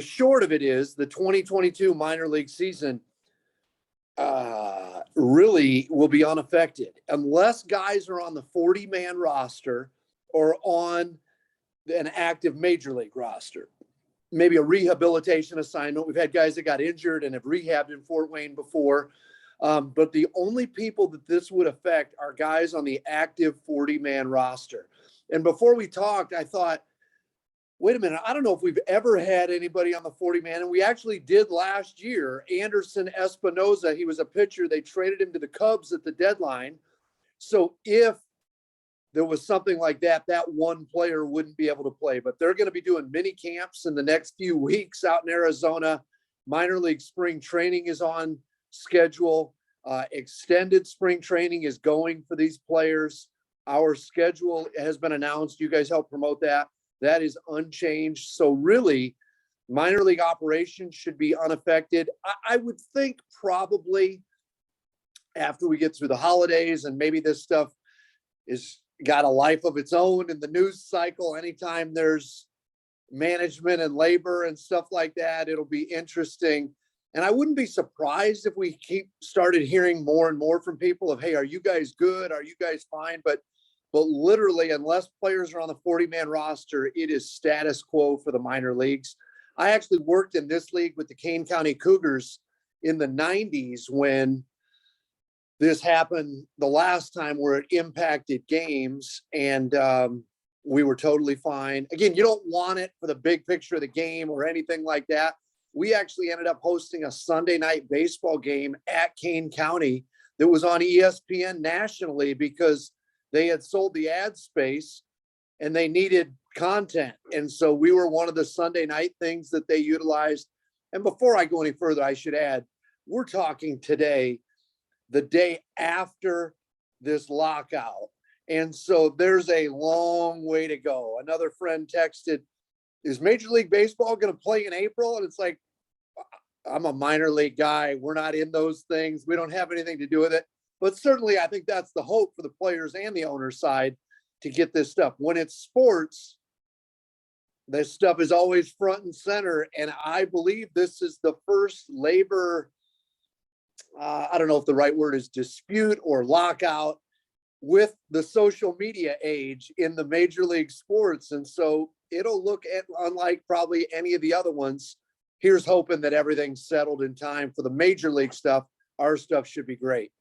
short of it is the 2022 minor league season really will be unaffected unless guys are on the 40-man roster or on an active major league roster. Maybe a rehabilitation assignment. We've had guys that got injured and have rehabbed in Fort Wayne before. But the only people that this would affect are guys on the active 40-man roster. And before we talked, I thought, wait a minute, I don't know if we've ever had anybody on the 40-man. And we actually did last year. Anderson Espinoza, he was a pitcher. They traded him to the Cubs at the deadline. So if there was something like that, that one player wouldn't be able to play. But they're going to be doing mini camps in the next few weeks out in Arizona. Minor league spring training is on schedule. Extended spring training is going for these players. Our schedule has been announced. You guys help promote that. That is unchanged. So really, minor league operations should be unaffected. I would think probably after we get through the holidays and maybe this stuff is got a life of its own in the news cycle. Anytime there's management and labor and stuff like that, it'll be interesting. And I wouldn't be surprised if we started hearing more and more from people of, hey, are you guys good? Are you guys fine? But literally, unless players are on the 40-man roster, it is status quo for the minor leagues. I actually worked in this league with the Kane County Cougars in the 90s when this happened the last time where it impacted games, and we were totally fine. Again, you don't want it for the big picture of the game or anything like that. We actually ended up hosting a Sunday night baseball game at Kane County that was on ESPN nationally because they had sold the ad space and they needed content. And so we were one of the Sunday night things that they utilized. And before I go any further, I should add, we're talking today, the day after this lockout. And so there's a long way to go. Another friend texted, is Major League Baseball going to play in April? And it's like, I'm a minor league guy. We're not in those things. We don't have anything to do with it. But certainly I think that's the hope for the players and the owner side to get this stuff. When it's sports, this stuff is always front and center. And I believe this is the first labor, I don't know if the right word is dispute or lockout, with the social media age in the major league sports. And so it'll look unlike probably any of the other ones. Here's hoping that everything's settled in time for the major league stuff. Our stuff should be great.